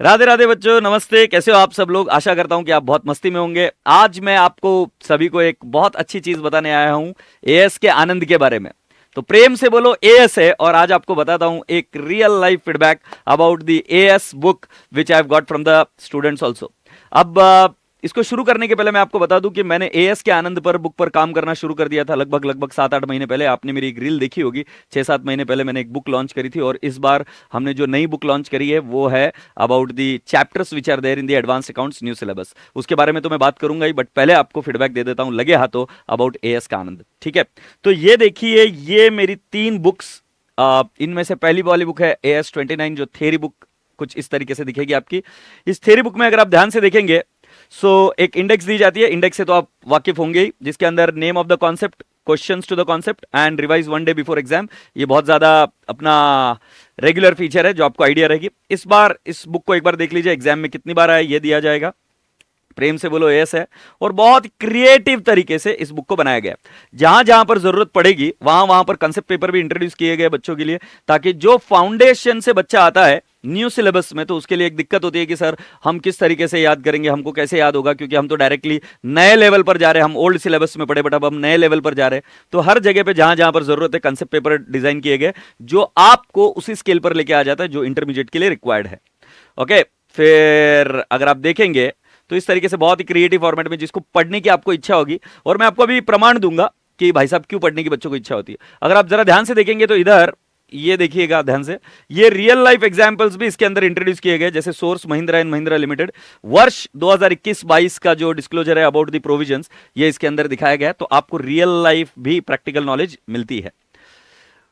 राधे राधे बच्चों, नमस्ते। कैसे हो आप सब लोग? आशा करता हूं कि आप बहुत मस्ती में होंगे। आज मैं आपको सभी को एक बहुत अच्छी चीज बताने आया हूं, एएस के आनंद के बारे में। तो प्रेम से बोलो एएस है। और आज आपको बताता हूं एक real life feedback about the as book which I have got from the students also. अब इसको शुरू करने के पहले मैं आपको बता दूं कि मैंने एएस के आनंद पर बुक पर काम करना शुरू कर दिया था लगभग लगभग 7-8 महीने पहले। आपने मेरी एक रील देखी होगी। 6-7 महीने पहले मैंने एक बुक लॉन्च करी थी, और इस बार हमने जो नई बुक लॉन्च करी है वो है about the chapters which are there in the advance accounts new syllabus. उसके बारे में तो मैं बात करूंगा ही, बट पहले आपको फीडबैक दे देता हूं लगे हाथों अबाउट एएस का आनंद। ठीक है, तो ये देखिए, ये मेरी 3 बुक्स। इनमें से पहली वाली बुक है AS29, जो थेरी बुक कुछ इस तरीके से दिखेगी आपकी। इस थेरी बुक में अगर आप ध्यान से देखेंगे, एक इंडेक्स दी जाती है। इंडेक्स से तो आप वाकिफ होंगे ही, जिसके अंदर name of the concept, questions to the concept and revise 1 day before exam. ये बहुत ज्यादा अपना रेगुलर फीचर है जो आपको आइडिया रहेगी। इस बार इस बुक को एक बार देख लीजिए, एग्जाम में कितनी बार आया ये दिया जाएगा। प्रेम से बोलो एस है। और बहुत क्रिएटिव तरीके से इस बुक को बनाया गया। जहां जहां पर जरूरत पड़ेगी वहां वहां पर कंसेप्ट पेपर भी इंट्रोड्यूस किए गए बच्चों के लिए, ताकि जो फाउंडेशन से बच्चा आता है न्यू सिलेबस में, तो उसके लिए एक दिक्कत होती है कि सर हम किस तरीके से याद करेंगे, हमको कैसे याद होगा, क्योंकि हम तो डायरेक्टली नए लेवल पर जा रहे हैं। हम ओल्ड सिलेबस में पढ़े, बट अब हम नए लेवल पर जा रहे हैं। तो हर जगह पे जहां जहां पर जरूरत है कंसेप्ट पेपर डिजाइन किए गए, जो आपको उसी स्केल पर लेके आ जाता है जो इंटरमीडिएट के लिए रिक्वायर्ड है। ओके, फिर अगर आप देखेंगे तो इस तरीके से बहुत ही क्रिएटिव फॉर्मेट में, जिसको पढ़ने की आपको इच्छा होगी, और मैं आपको अभी प्रमाण दूंगा कि भाई साहब क्यों पढ़ने की बच्चों को इच्छा होती है। अगर आप जरा ध्यान से देखेंगे तो इधर ये देखिएगा ध्यान से, ये रियल लाइफ एग्जांपल्स भी इसके अंदर इंट्रोड्यूस किए गए। जैसे source Mahindra and Mahindra limited, वर्ष 2021-22 का जो डिस्क्लोजर है अबाउट द प्रोविजंस, ये इसके अंदर दिखाया गया है। तो आपको रियल लाइफ भी प्रैक्टिकल नॉलेज मिलती है।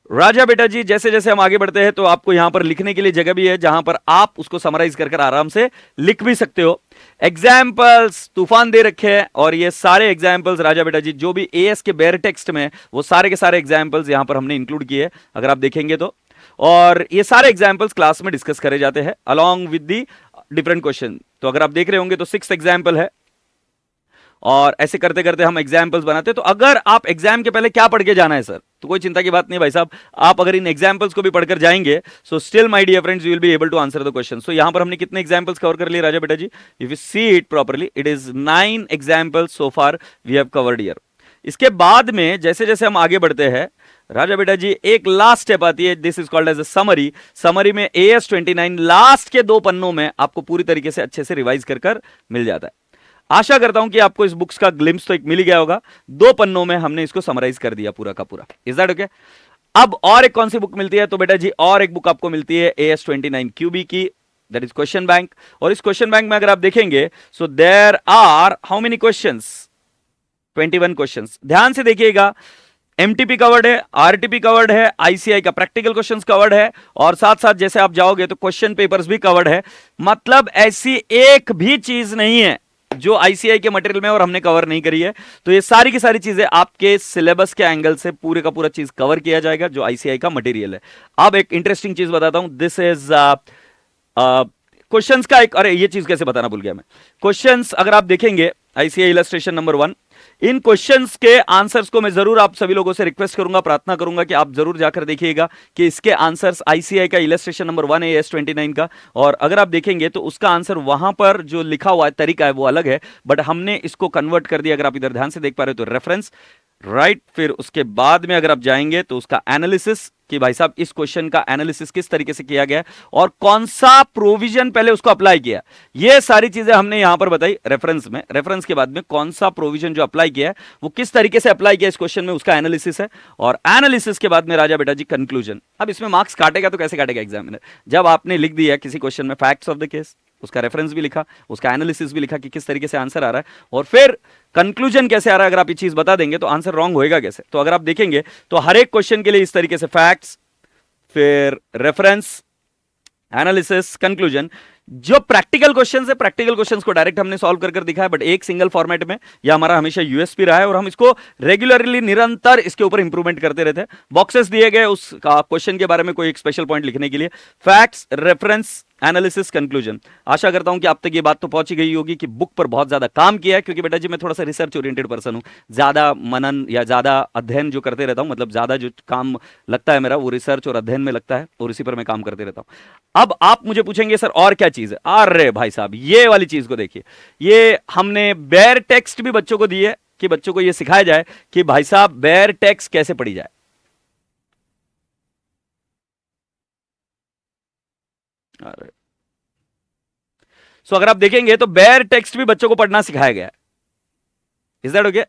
राजा बेटा जी, जैसे जैसे हम आगे बढ़ते हैं तो आपको यहां पर लिखने के लिए जगह भी है, जहां पर आप उसको समराइज कर आराम से लिख भी सकते हो। एग्जाम्पल्स तूफान दे रखे हैं, और ये सारे एग्जाम्पल्स राजा बेटा जी जो भी एएस के बेयर टेक्स्ट में, वो सारे के सारे एग्जाम्पल्स यहां पर हमने इंक्लूड किए, अगर आप देखेंगे तो। और ये सारे एग्जाम्पल्स क्लास में डिस्कस करे जाते हैं along with the different question. तो अगर आप देख रहे होंगे तो 6 एग्जाम्पल है, और ऐसे करते करते हम एग्जाम्पल्स बनाते हैं। तो अगर आप एग्जाम के पहले क्या पढ़ के जाना है सर, तो कोई चिंता की बात नहीं भाई साहब। आप अगर इन एग्जाम्पल्स को भी पढ़कर जाएंगे, so still my dear friends you will be able to answer the question. So यहां पर हमने कितने एग्जाम्पल्स कवर कर लिए राजा बेटा जी? If you see it properly, it is 9 examples so far we have covered here. इसके बाद में जैसे जैसे हम आगे बढ़ते हैं राजा बेटा जी, एक लास्ट स्टेप आती है, this is called as a summary. Summary में AS29 लास्ट के 2 पन्नों में आपको पूरी तरीके से अच्छे से रिवाइज कर मिल जाता है। आशा करता हूं कि आपको इस बुक्स का ग्लिम्स तो एक मिल गया होगा। 2 पन्नों में हमने इसको समराइज कर दिया पूरा का पूरा। Is that okay? अब और एक कौन सी बुक मिलती है? तो बेटा जी और एक बुक आपको मिलती है AS29 QB की, दैट इज क्वेश्चन बैंक। और इस क्वेश्चन बैंक में अगर आप देखेंगे, so there are how many questions? 21 questions. ध्यान से देखिएगा, एमटीपी कवर्ड है, आरटीपी कवर्ड है, आईसीआई का प्रैक्टिकल क्वेश्चंस कवर्ड है, और साथ साथ जैसे आप जाओगे तो क्वेश्चन पेपर्स भी कवर्ड है। मतलब ऐसी एक भी चीज नहीं है जो आईसीआई के मटेरियल में और हमने कवर नहीं करी है। तो ये सारी की सारी चीजें आपके सिलेबस के एंगल से पूरे का पूरा चीज कवर किया जाएगा जो आईसीआई का मटेरियल है। अब एक इंटरेस्टिंग चीज बताता हूं, दिस इज क्वेश्चंस का एक, अरे ये चीज कैसे बताना भूल गया मैं। क्वेश्चंस अगर आप देखेंगे, आईसीआई इलस्ट्रेशन नंबर 1, इन क्वेश्चंस के आंसर्स को मैं जरूर आप सभी लोगों से रिक्वेस्ट करूंगा, प्रार्थना करूंगा कि आप जरूर जाकर देखिएगा कि इसके आंसर्स आईसीआई का इलस्ट्रेशन नंबर 1 है AS29 का। और अगर आप देखेंगे तो उसका आंसर वहां पर जो लिखा हुआ है तरीका है वो अलग है, बट हमने इसको कन्वर्ट कर दिया। अगर आप इधर ध्यान से देख पा रहे हो तो रेफरेंस राइट, फिर उसके बाद में अगर आप जाएंगे तो उसका एनालिसिस, कि भाई साहब इस क्वेश्चन का एनालिसिस किस तरीके से किया गया और कौन सा प्रोविजन पहले उसको अप्लाई किया, ये सारी चीजें हमने यहां पर बताई रेफरेंस में। रेफरेंस के बाद में कौन सा प्रोविजन जो अप्लाई किया है वो किस तरीके से अप्लाई किया इस क्वेश्चन में, उसका एनालिसिस है। और एनालिसिस के बाद में राजा बेटा जी कंक्लूजन। अब इसमें मार्क्स काटेगा तो कैसे काटेगा एग्जामिनर? जब आपने लिख दिया किसी क्वेश्चन में फैक्ट्स ऑफ द केस, उसका रेफरेंस भी लिखा, उसका एनालिसिस भी लिखा कि किस तरीके से आंसर आ रहा है, और फिर कंक्लूजन कैसे आ रहा है, अगर आप ये चीज बता देंगे तो आंसर रॉन्ग होएगा कैसे? तो अगर आप देखेंगे तो हर एक क्वेश्चन के लिए इस तरीके से फैक्ट्स, फिर रेफरेंस, एनालिसिस, कंक्लूजन। जो प्रैक्टिकल क्वेश्चंस है, प्रैक्टिकल क्वेश्चंस को डायरेक्ट हमने सॉल्व कर दिखाया, बट एक सिंगल फॉर्मेट में। यह हमारा हमेशा यूएसपी रहा है, और हम इसको रेगुलरली निरंतर इसके ऊपर इंप्रूवमेंट करते रहते हैं। बॉक्सेस दिए गए उस क्वेश्चन के बारे में कोई एक स्पेशल पॉइंट लिखने के लिए, फैक्ट्स, रेफरेंस, एनालिसिस, कंक्लूजन। आशा करता हूं कि आप तक ये बात तो पहुंची गई होगी कि बुक पर बहुत ज्यादा काम किया है, क्योंकि बेटा जी मैं थोड़ा सा रिसर्च ओरिएंटेड पर्सन हूं। ज्यादा मनन या ज्यादा अध्ययन जो करते रहता हूं, मतलब ज्यादा जो काम लगता है मेरा वो रिसर्च और अध्ययन में लगता है, और इसी पर मैं काम करते रहता हूं। अब आप मुझे पूछेंगे सर और क्या चीज है। अरे भाई साहब, ये वाली चीज को देखिए, ये हमने बेयर टेक्स्ट भी बच्चों को दी है कि बच्चों को ये सिखाया जाए कि भाई साहब बेयर टेक्स्ट कैसे पढ़ी जाए। अरे सो अगर आप देखेंगे तो बेयर टेक्स्ट भी बच्चों को पढ़ना सिखाया गया है। Is that okay?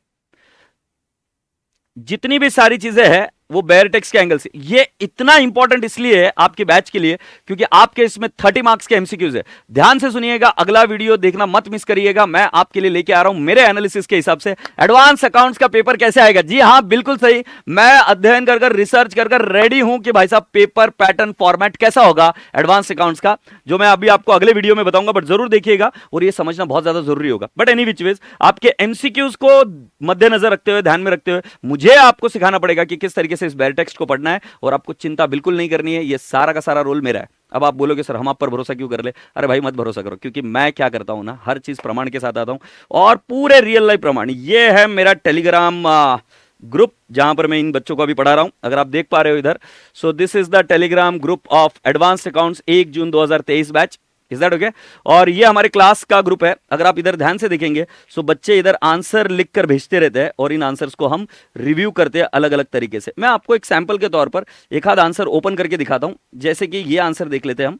जितनी भी सारी चीजें हैं वो बेयर टेक्स्ट के एंगल से। ये इतना इंपॉर्टेंट इसलिए है आपके बैच के लिए क्योंकि आपके इसमें 30 मार्क्स के एमसीक्यूज है। ध्यान से सुनिएगा, अगला वीडियो देखना मत मिस करिएगा। मैं आपके लिए लेके आ रहा हूं मेरे एनालिसिस के हिसाब से एडवांस अकाउंट्स का पेपर कैसे आएगा। जी हां, बिल्कुल सही, मैं अध्ययन कर रिसर्च कर रेडी हूं कि भाई साहब पेपर पैटर्न फॉर्मेट कैसा होगा एडवांस अकाउंट्स का, जो मैं अभी आपको अगले वीडियो में बताऊंगा। बट जरूर देखिएगा और ये समझना बहुत ज्यादा जरूरी होगा। बट एनी विच वेज आपके एमसीक्यूज को मद्देनजर रखते हुए, ध्यान में रखते हुए, मुझे आपको सिखाना पड़ेगा कि किस तरीके से इस बेयर टेक्स्ट को पढ़ना है। और आपको चिंता बिल्कुल नहीं करनी है, ये सारा का सारा रोल मेरा है। अब आप बोलोगे सर हम आप पर भरोसा क्यों कर ले? अरे भाई मत भरोसा करो, क्योंकि मैं क्या करता हूं ना, हर चीज प्रमाण के साथ आता हूं और पूरे रियल लाइफ प्रमाण। ये है मेरा टेलीग्राम ग्रुप जहां पर मैं इन बच्चों को अभी पढ़ा रहा हूं, अगर आप देख पा रहे हो इधर। So this is the Telegram group of advance accounts 1 June 2023 batch. Is that okay? और ये हमारे क्लास का ग्रुप है। अगर आप इधर ध्यान से देखेंगे सो बच्चे इधर आंसर लिखकर भेजते रहते हैं और इन आंसर्स को हम रिव्यू करते हैं अलग अलग तरीके से। मैं आपको एक सैंपल के तौर पर एक आध आंसर ओपन करके दिखाता हूं। जैसे कि ये आंसर देख लेते हैं हम।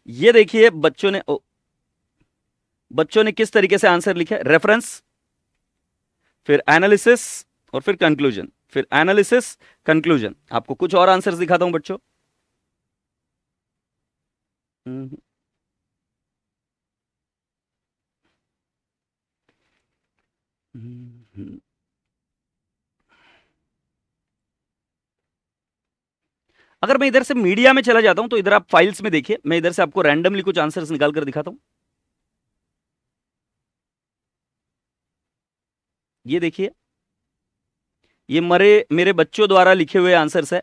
ये देखिए बच्चों ने किस तरीके से आंसर लिखे। रेफरेंस, फिर एनालिसिस और फिर कंक्लूजन, फिर एनालिसिस कंक्लूजन। आपको कुछ और आंसर्स दिखाता हूं बच्चों। हम्म, हम्म। अगर मैं इधर से मीडिया में चला जाता हूं तो इधर आप फाइल्स में देखिए, मैं इधर से आपको रैंडमली कुछ आंसर्स निकाल कर दिखाता हूं। ये देखिए, ये मेरे बच्चों द्वारा लिखे हुए आंसर्स है।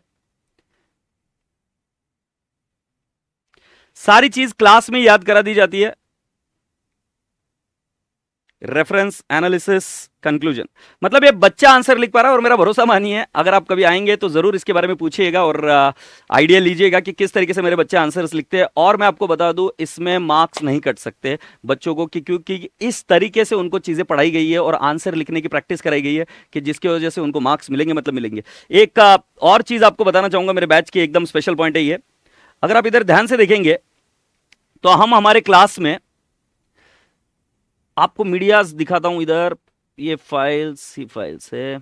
सारी चीज क्लास में याद करा दी जाती है। Reference, analysis, conclusion. मतलब ये बच्चा आंसर लिख पा रहा है और मेरा भरोसा मानिए, अगर आप कभी आएंगे तो जरूर इसके बारे में पूछिएगा और आइडिया लीजिएगा कि किस तरीके से मेरे बच्चे आंसर्स लिखते हैं। और मैं आपको बता दूं, इसमें मार्क्स नहीं कट सकते बच्चों को क्योंकि इस तरीके से उनको चीजें पढ़ाई गई है और आंसर लिखने की प्रैक्टिस कराई गई है कि जिसकी वजह से उनको मार्क्स मिलेंगे, मतलब मिलेंगे। एक और चीज आपको बताना चाहूंगा, मेरे बैच की एकदम स्पेशल पॉइंट है ये। अगर आप इधर ध्यान से देखेंगे तो हम हमारे क्लास में आपको मीडियाज दिखाता हूं। इधर ये फाइल्स ही फाइल्स है।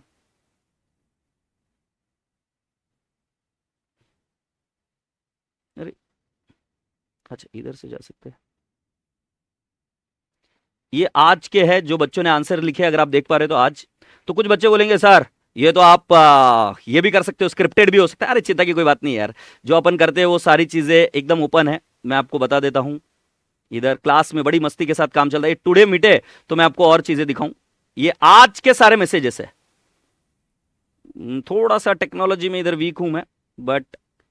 अरे अच्छा, इधर से जा सकते हैं। ये आज के हैं जो बच्चों ने आंसर लिखे, अगर आप देख पा रहे हो तो आज। तो कुछ बच्चे बोलेंगे सर ये तो आप ये भी कर सकते हो, स्क्रिप्टेड भी हो सकता है। अरे चिंता की कोई बात नहीं यार, जो अपन करते हैं वो सारी चीजें एकदम ओपन है। मैं आपको बता देता हूं, इधर क्लास में बड़ी मस्ती के साथ काम चल रहा है। टुडे मीटे तो मैं आपको और चीजें दिखाऊं। ये आज के सारे मैसेजेस है। थोड़ा सा टेक्नोलॉजी में इधर वीक हूं मैं, बट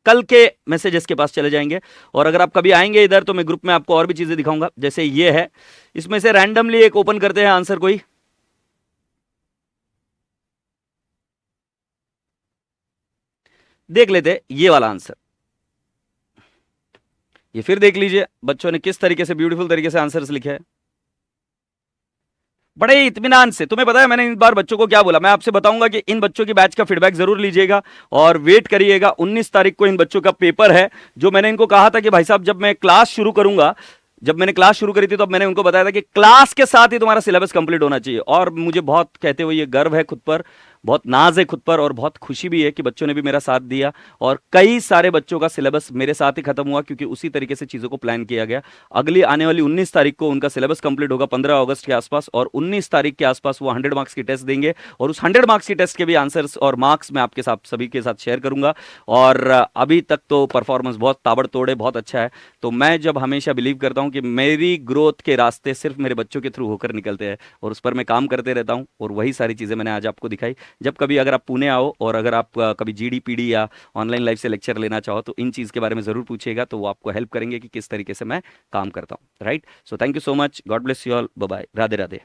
कल के मैसेजेस के पास चले जाएंगे। और अगर आप कभी आएंगे इधर तो मैं ग्रुप में आपको और भी चीजें दिखाऊंगा। जैसे ये है, इसमें से रैंडमली एक ओपन करते हैं आंसर कोई। देख लेते ये वाला आंसर। ये फिर देख लीजिए बच्चों ने किस तरीके से ब्यूटीफुल तरीके से आंसर्स लिखे हैं, बड़े इत्मीनान से। तुम्हें पता है मैंने इन बार बच्चों को क्या बोला? मैं आपसे बताऊंगा कि इन बच्चों की बैच का फीडबैक जरूर लीजिएगा और वेट करिएगा। 19 तारीख को इन बच्चों का पेपर है। जो मैंने इनको कहा था कि भाई साहब जब मैं क्लास शुरू करूंगा, जब मैंने क्लास शुरू करी थी तो मैंने उनको बताया था कि क्लास के साथ ही तुम्हारा सिलेबस कंप्लीट होना चाहिए। और मुझे बहुत कहते हुए ये गर्व है खुद पर, बहुत नाज है खुद पर और बहुत खुशी भी है कि बच्चों ने भी मेरा साथ दिया। और कई सारे बच्चों का सिलेबस मेरे साथ ही खत्म हुआ क्योंकि उसी तरीके से चीज़ों को प्लान किया गया। अगली आने वाली 19 तारीख को उनका सिलेबस कंप्लीट होगा 15 अगस्त के आसपास, और 19 तारीख के आसपास वो 100 मार्क्स की टेस्ट देंगे। और उस 100 मार्क्स की टेस्ट के भी आंसर्स और मार्क्स मैं आपके साथ सभी के साथ शेयर करूंगा। और अभी तक तो परफॉर्मेंस बहुत ताबड़तोड़ है, बहुत अच्छा है। तो मैं जब हमेशा बिलीव करता हूं कि मेरी ग्रोथ के रास्ते सिर्फ मेरे बच्चों के थ्रू होकर निकलते हैं और उस पर मैं काम करते रहता हूं, और वही सारी चीज़ें मैंने आज आपको दिखाई। जब कभी अगर आप पुणे आओ और अगर आप कभी जीडी पीडी या ऑनलाइन लाइव से लेक्चर लेना चाहो तो इन चीज़ के बारे में ज़रूर पूछिएगा, तो वो आपको हेल्प करेंगे कि किस तरीके से मैं काम करता हूँ। Right? So thank you so much, God bless you all, bye bye, Radhe Radhe.